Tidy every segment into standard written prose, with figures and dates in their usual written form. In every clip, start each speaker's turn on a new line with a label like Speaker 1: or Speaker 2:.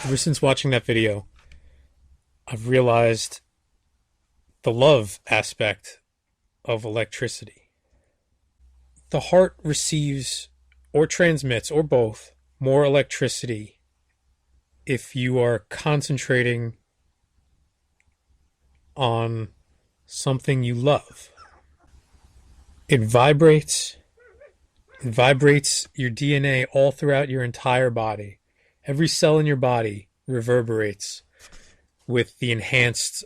Speaker 1: Ever since watching that video, I've realized the love aspect of electricity. The heart receives or transmits, or both, more electricity if you are concentrating on something you love. It vibrates your DNA all throughout your entire body. Every cell in your body reverberates with the enhanced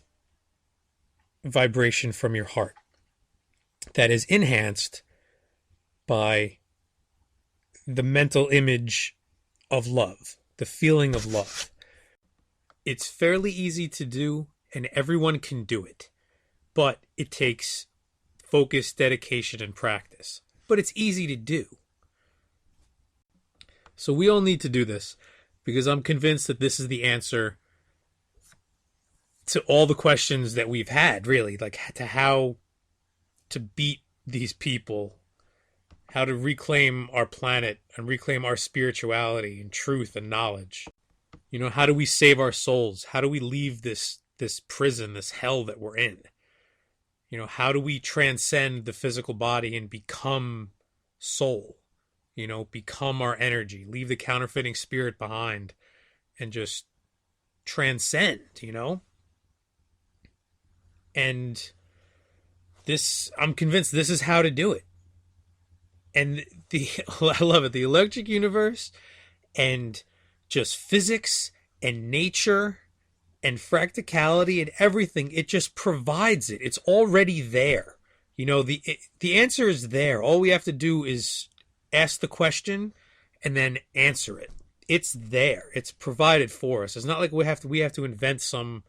Speaker 1: vibration from your heart that is enhanced by the mental image of love, the feeling of love. It's fairly easy to do, and everyone can do it, but it takes focus, dedication, and practice. But it's easy to do. So we all need to do this, because I'm convinced that this is the answer to all the questions that we've had, really, like to how to beat these people, how to reclaim our planet and reclaim our spirituality and truth and knowledge. You know, how do we save our souls? How do we leave this prison, this hell that we're in? You know, how do we transcend the physical body and become soul? You know, become our energy, leave the counterfeiting spirit behind and just transcend, you know? And this, I'm convinced this is how to do it. And I love it, the electric universe and just physics and nature and practicality and everything, it just provides it. It's already there. You know, the answer is there. All we have to do is ask the question and then answer it. It's there. It's provided for us. It's not like we have to invent some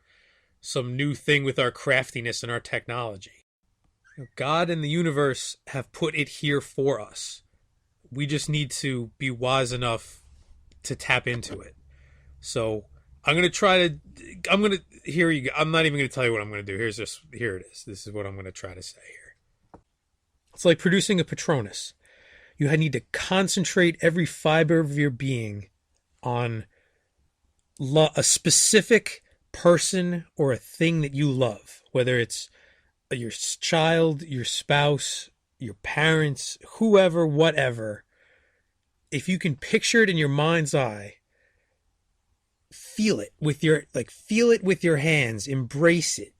Speaker 1: new thing with our craftiness and our technology. God and the universe have put it here for us. We just need to be wise enough to tap into it. So I'm not even going to tell you what I'm going to do. Here it is. This is what I'm going to try to say here. It's like producing a Patronus. You need to concentrate every fiber of your being on a specific person or a thing that you love, whether it's your child, your spouse, your parents, whoever, whatever. If you can picture it in your mind's eye, feel it with your hands, embrace it,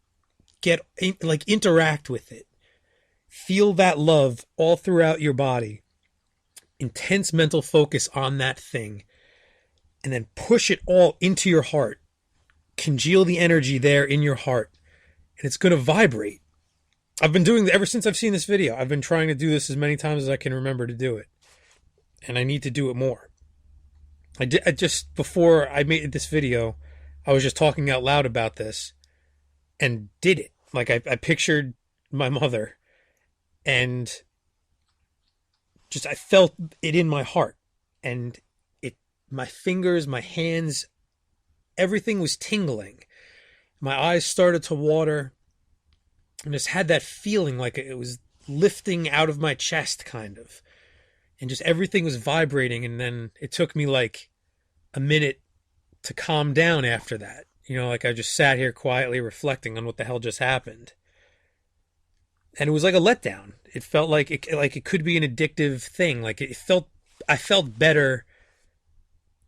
Speaker 1: interact with it. Feel that love all throughout your body. Intense mental focus on that thing, and then push it all into your heart. Congeal the energy there in your heart, and it's going to vibrate. I've been doing ever since I've seen this video. I've been trying to do this as many times as I can remember to do it, and I need to do it more. Before I made this video, I was just talking out loud about this and did it. Like I pictured my mother, and I felt it in my heart, and my fingers, my hands, everything was tingling. My eyes started to water, and just had that feeling like it was lifting out of my chest, kind of. And just everything was vibrating, and then it took me like a minute to calm down after that. You know, like I just sat here quietly reflecting on what the hell just happened. And it was like a letdown. It felt like it could be an addictive thing. Like I felt better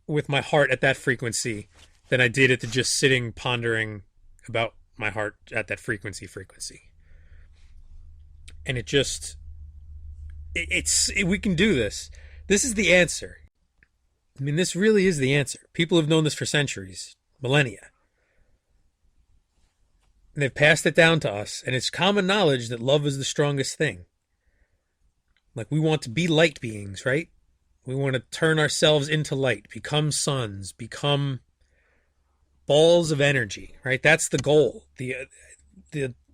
Speaker 1: with my heart at that frequency than I did at just sitting pondering about my heart at that frequency. And we can do this. This is the answer. I mean, this really is the answer. People have known this for centuries, millennia. And they've passed it down to us, and it's common knowledge that love is the strongest thing. Like, we want to be light beings, right? We want to turn ourselves into light, become suns, become balls of energy, right? That's the goal. The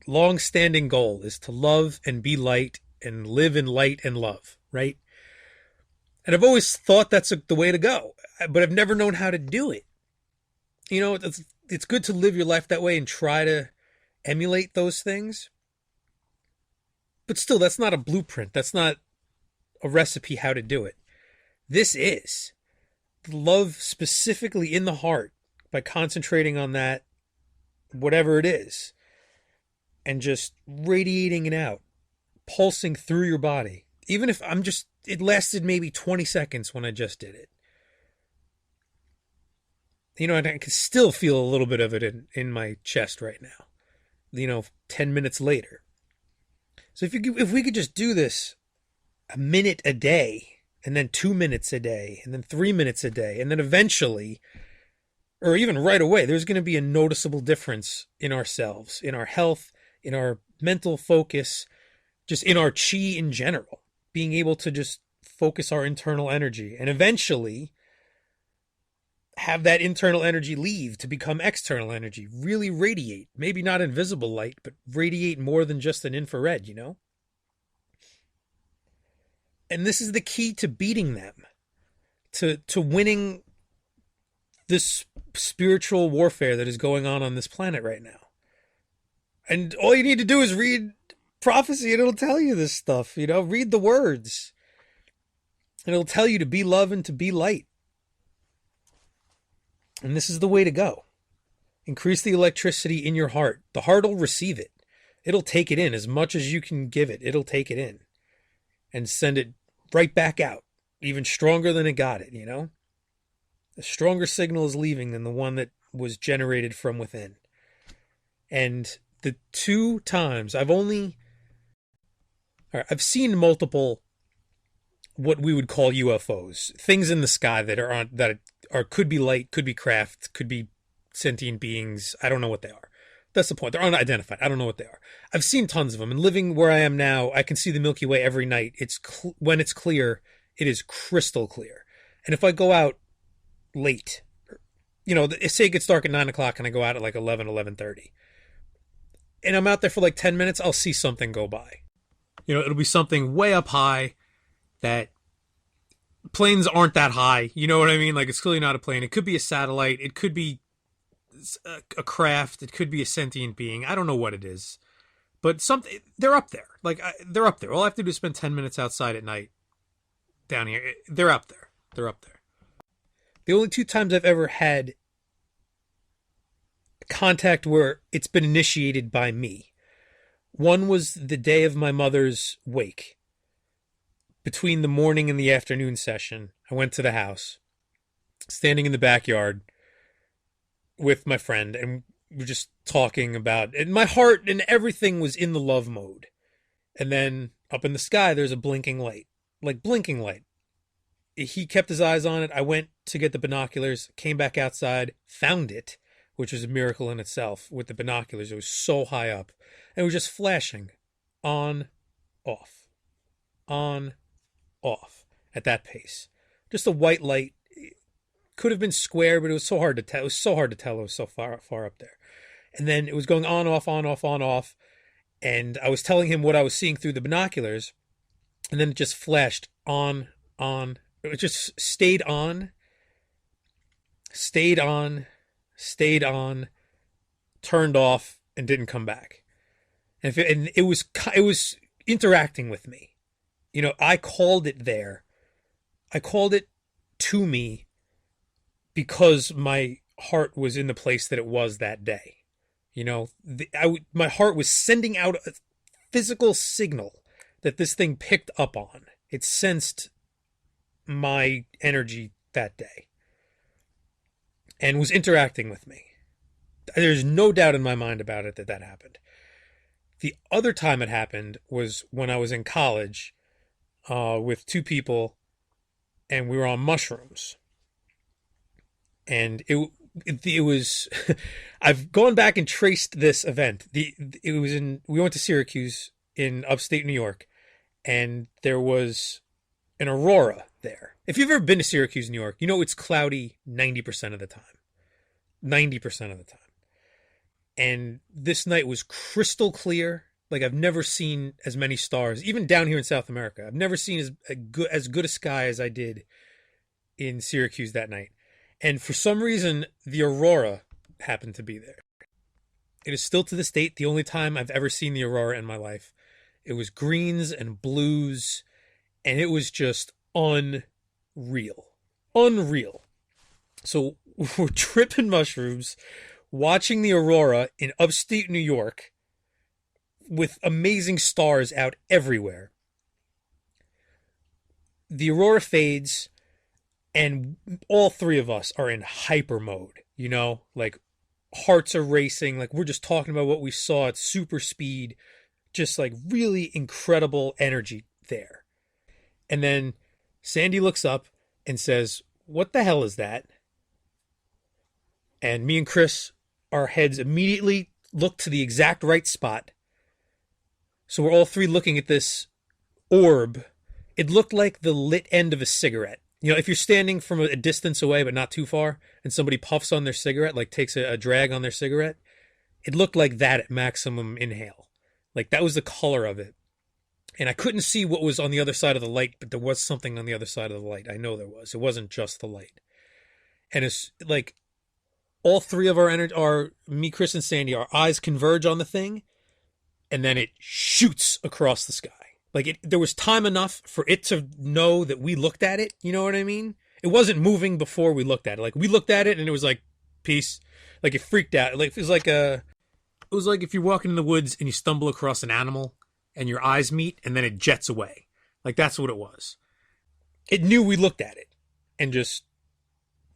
Speaker 1: long-standing goal is to love and be light and live in light and love, right? And I've always thought that's the way to go, but I've never known how to do it. You know, it's good to live your life that way and try to emulate those things. But still, that's not a blueprint. That's not a recipe how to do it. This is love specifically in the heart, by concentrating on that, whatever it is, and just radiating it out, pulsing through your body. Even if it lasted maybe 20 seconds when I just did it. You know, and I can still feel a little bit of it in my chest right now, 10 minutes later. So if we could just do this a minute a day, and then 2 minutes a day, and then 3 minutes a day, and then eventually, or even right away, there's going to be a noticeable difference in ourselves, in our health, in our mental focus, just in our chi in general, being able to just focus our internal energy, and eventually have that internal energy leave to become external energy, really radiate, maybe not invisible light, but radiate more than just an infrared, And this is the key to beating them, to winning this spiritual warfare that is going on this planet right now. And all you need to do is read prophecy and it'll tell you this stuff, read the words. And it'll tell you to be love and to be light. And this is the way to go. Increase the electricity in your heart. The heart will receive it. It'll take it in as much as you can give it. It'll take it in and send it right back out, even stronger than it got it, A stronger signal is leaving than the one that was generated from within. And the 2 times I've seen multiple what we would call UFOs, things in the sky that could be light, could be craft, could be sentient beings. I don't know what they are. That's the point. They're unidentified. I don't know what they are. I've seen tons of them, and living where I am now, I can see the Milky Way every night. When it's clear, it is crystal clear. And if I go out late, say it gets dark at 9 o'clock and I go out at like 11:30, and I'm out there for like 10 minutes, I'll see something go by. It'll be something way up high that planes aren't that high. You know what I mean? Like, it's clearly not a plane. It could be a satellite. It could be a craft. It could be a sentient being. I don't know what it is, but they're up there. Like, they're up there. All I have to do is spend 10 minutes outside at night down here. They're up there. They're up there. The only 2 times I've ever had contact where it's been initiated by me. One was the day of my mother's wake. Between the morning and the afternoon session, I went to the house, standing in the backyard with my friend, and we were just talking about it. And my heart and everything was in the love mode. And then up in the sky, there's a blinking light, like blinking light. He kept his eyes on it. I went to get the binoculars, came back outside, found it, which was a miracle in itself with the binoculars. It was so high up. And it was just flashing on, off, on, off at that pace. Just a white light. It could have been square, but it was so hard to tell. It was so hard to tell. It was so far up there. And then it was going on, off, on, off, on, off. And I was telling him what I was seeing through the binoculars. And then it just flashed on. It just stayed on, turned off, and didn't come back. And it was interacting with me. I called it there. I called it to me because my heart was in the place that it was that day. My heart was sending out a physical signal that this thing picked up on. It sensed my energy that day and was interacting with me. There's no doubt in my mind about it that happened. The other time it happened was when I was in college with 2 people, and we were on mushrooms. And it was I've gone back and traced this event. We went to Syracuse in upstate New York, and there was an aurora there. If you've ever been to Syracuse, New York, it's cloudy 90% of the time. 90% of the time. And this night was crystal clear. Like, I've never seen as many stars, even down here in South America. I've never seen as good a sky as I did in Syracuse that night. And for some reason, the aurora happened to be there. It is still to this date the only time I've ever seen the aurora in my life. It was greens and blues, and it was just unreal. Unreal. So we're tripping mushrooms, watching the aurora in upstate New York with amazing stars out everywhere. The aurora fades, and all three of us are in hyper mode, like hearts are racing, like we're just talking about what we saw at super speed, just like really incredible energy there. And then Sandy looks up and says, "What the hell is that?" And me and Chris, our heads immediately look to the exact right spot. So we're all three looking at this orb. It looked like the lit end of a cigarette. If you're standing from a distance away but not too far, and somebody puffs on their cigarette, like takes a drag on their cigarette, it looked like that at maximum inhale. Like that was the color of it. And I couldn't see what was on the other side of the light, but there was something on the other side of the light. I know there was. It wasn't just the light. And it's like all three of me, Chris, and Sandy, our eyes converge on the thing, and then it shoots across the sky. Like there was time enough for it to know that we looked at it. You know what I mean? It wasn't moving before we looked at it. Like we looked at it and it was like, peace. Like it freaked out. Like it was like if you're walking in the woods and you stumble across an animal and your eyes meet and then it jets away. Like that's what it was. It knew we looked at it and just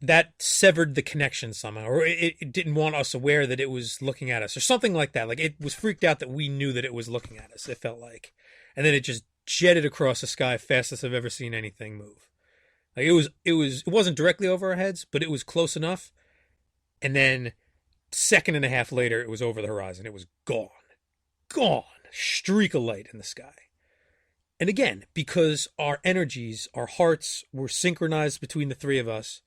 Speaker 1: that severed the connection somehow, or it didn't want us aware that it was looking at us or something like that. Like it was freaked out that we knew that it was looking at us. It felt like. And then it just jetted across the sky fastest I've ever seen anything move. Like it wasn't directly over our heads, but it was close enough. And then second and a half later, it was over the horizon. It was gone, streak of light in the sky. And again, because our energies, our hearts were synchronized between the three of us,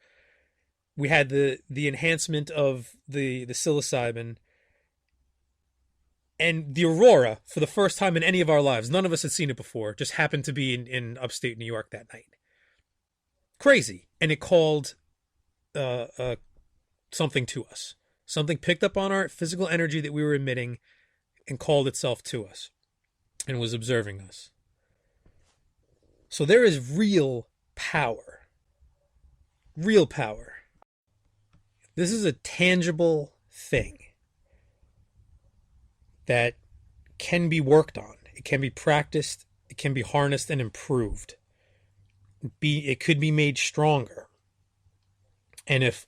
Speaker 1: we had the enhancement of the psilocybin. And the aurora, for the first time in any of our lives, none of us had seen it before, just happened to be in upstate New York that night. Crazy. And it called something to us. Something picked up on our physical energy that we were emitting and called itself to us and was observing us. So there is real power. Real power. This is a tangible thing that can be worked on. It can be practiced. It can be harnessed and improved. It could be made stronger. And if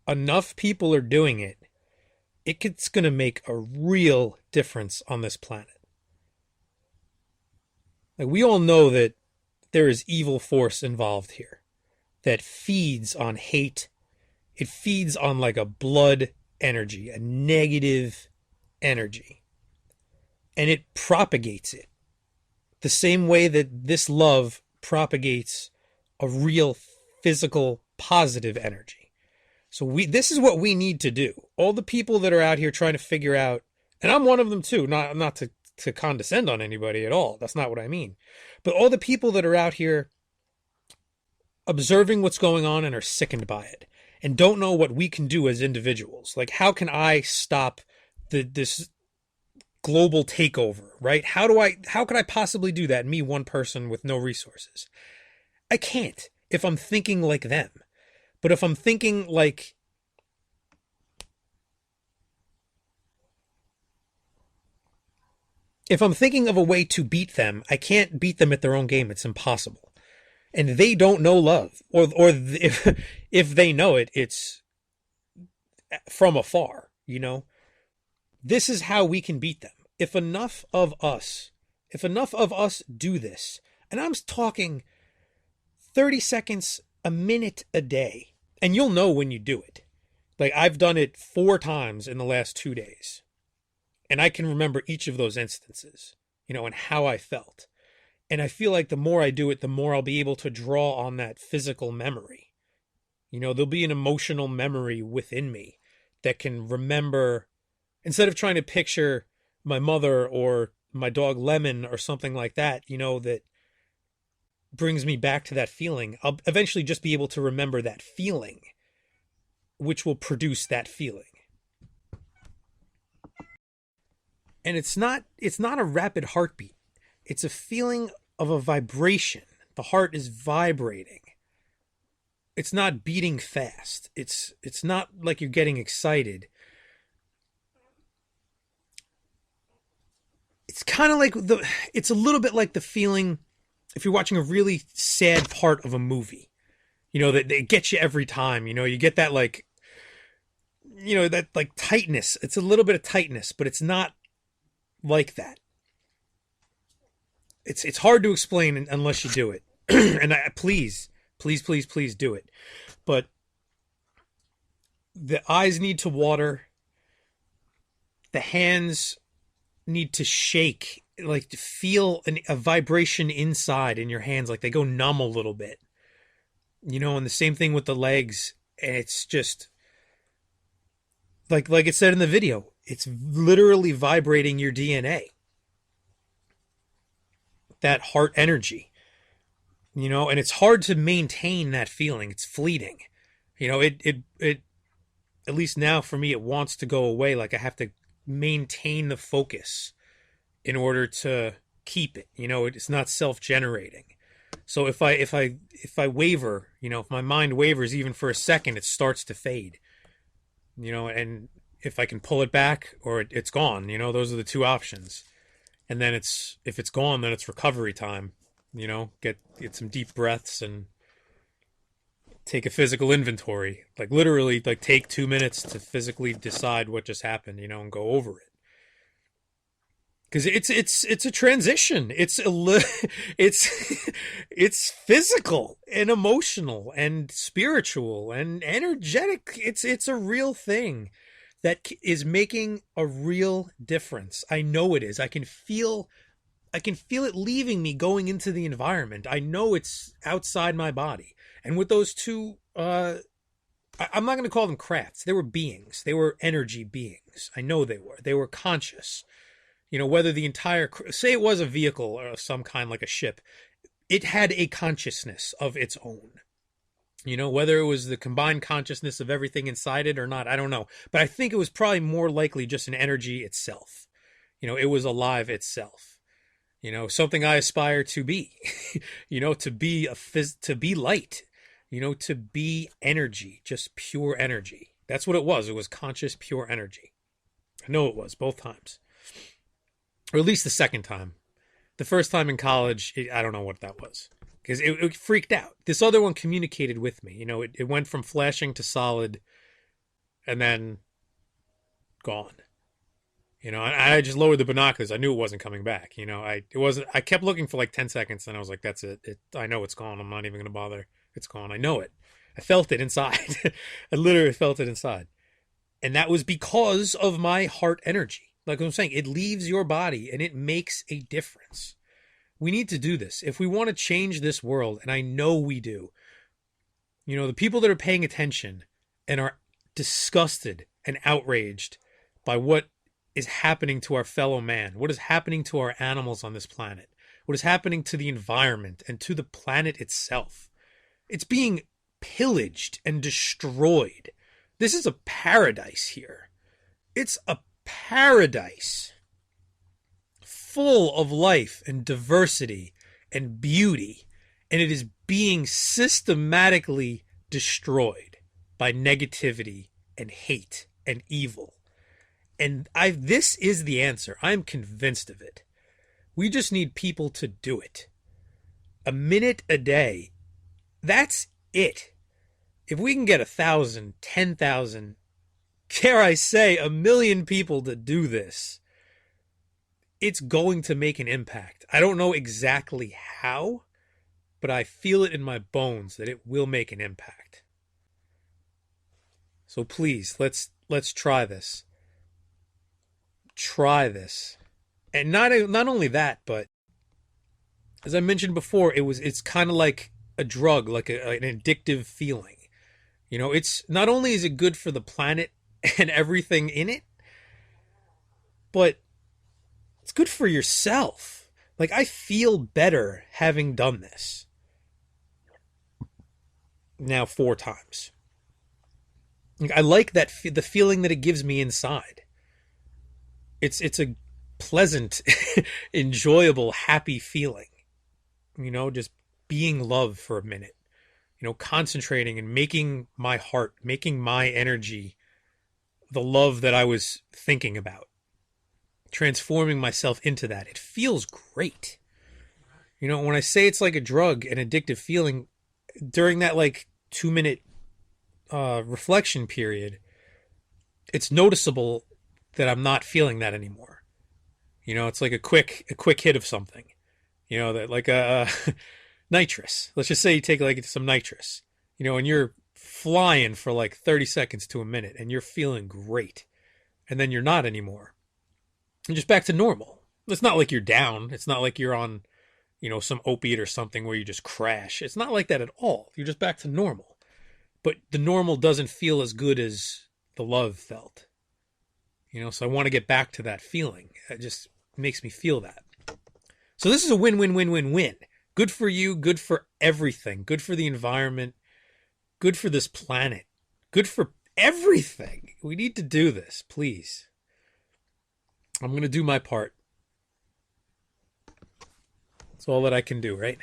Speaker 1: enough people are doing it, it's going to make a real difference on this planet. Like we all know that there is evil force involved here that feeds on hate. It feeds on like a blood energy, a negative energy. And it propagates it the same way that this love propagates a real physical positive energy. So this is what we need to do. All the people that are out here trying to figure out, and I'm one of them too, not to condescend on anybody at all. That's not what I mean. But all the people that are out here observing what's going on and are sickened by it and don't know what we can do as individuals. Like, how can I stop this global takeover, right? How could I possibly do that? Me, one person with no resources. I can't if I'm thinking like them. But if I'm thinking like if I'm thinking of a way to beat them, I can't beat them at their own game. It's impossible. And they don't know love, or if they know it, it's from afar, This is how we can beat them. If enough of us do this, and I'm talking 30 seconds, a minute a day, and you'll know when you do it. Like I've done it 4 times in the last 2 days, and I can remember each of those instances, and how I felt. And I feel like the more I do it, the more I'll be able to draw on that physical memory. There'll be an emotional memory within me that can remember, instead of trying to picture my mother or my dog Lemon or something like that, that brings me back to that feeling. I'll eventually just be able to remember that feeling, which will produce that feeling. And it's not a rapid heartbeat. It's a feeling of a vibration. The heart is vibrating. It's not beating fast. It's not like you're getting excited. It's kind of like it's a little bit like the feeling if you're watching a really sad part of a movie. That it gets you every time. You get that like that like tightness. It's a little bit of tightness, but it's not like that. It's hard to explain unless you do it. And please do it. But the eyes need to water. The hands need to shake, like to feel a vibration inside in your hands, like they go numb a little bit. And the same thing with the legs. And it's just like it said in the video, it's literally vibrating your DNA. That heart energy. And it's hard to maintain that feeling. It's fleeting. It at least now for me, it wants to go away. Like I have to maintain the focus in order to keep it. It's not self-generating. So if I waver, if my mind wavers even for a second, it starts to fade. And if I can pull it back or it's gone, those are the two options. And then if it's gone, then it's recovery time. Get some deep breaths and take a physical inventory. Like literally, like take 2 minutes to physically decide what just happened, and go over it. Because it's a transition. It's physical and emotional and spiritual and energetic. It's a real thing that is making a real difference. I know it is. I can feel it leaving me going into the environment. I know it's outside my body. And with those two, I'm not going to call them crafts. They were beings. They were energy beings. I know they were. They were conscious. Whether the entire, say it was a vehicle of some kind, like a ship, it had a consciousness of its own. Whether it was the combined consciousness of everything inside it or not, I don't know. But I think it was probably more likely just an energy itself. It was alive itself. Something I aspire to be. To be light. To be energy, just pure energy. That's what it was. It was conscious, pure energy. I know it was both times. Or at least the second time. The first time in college, I don't know what that was. Because it freaked out. This other one communicated with me. It went from flashing to solid and then gone. I just lowered the binoculars. I knew it wasn't coming back. I kept looking for like 10 seconds and I was like, that's it. I know it's gone. I'm not even going to bother. It's gone. I know it. I felt it inside. I literally felt it inside. And that was because of my heart energy. Like I'm saying, it leaves your body and it makes a difference. We need to do this. If we want to change this world, and I know we do, the people that are paying attention and are disgusted and outraged by what is happening to our fellow man, what is happening to our animals on this planet, what is happening to the environment and to the planet itself. It's being pillaged and destroyed. This is a paradise here. It's a paradise full of life and diversity and beauty, and it is being systematically destroyed by negativity and hate and evil. And this is the answer. I'm convinced of it. We just need people to do it. A minute a day. That's it. If we can get 1,000, 10,000, dare I say, 1,000,000 people to do this, it's going to make an impact. I don't know exactly how, but I feel it in my bones that it will make an impact. So please, let's try this. Try this. And not only that, but as I mentioned before, it's kind of like a drug, like an addictive feeling. It's not only is it good for the planet and everything in it, but it's good for yourself. Like I feel better having done this. Now 4 times. Like, I like that the feeling that it gives me inside. It's a pleasant, enjoyable, happy feeling. Just being loved for a minute. concentrating and making my heart, making my energy the love that I was thinking about, transforming myself into that. It feels great. When I say it's like a drug, an addictive feeling, during that like 2 minute reflection period, it's noticeable that I'm not feeling that anymore. It's like a quick hit of something. That like a nitrous. Let's just say you take like some nitrous. And you're flying for like 30 seconds to a minute, and you're feeling great, and then you're not anymore. You're just back to normal. It's not like you're down. It's not like you're on, some opiate or something where you just crash. It's not like that at all. You're just back to normal. But the normal doesn't feel as good as the love felt. So I want to get back to that feeling. It just makes me feel that. So this is a win-win-win-win-win. Good for you, good for everything. Good for the environment. Good for this planet. Good for everything. We need to do this, please. I'm going to do my part. That's all that I can do, right?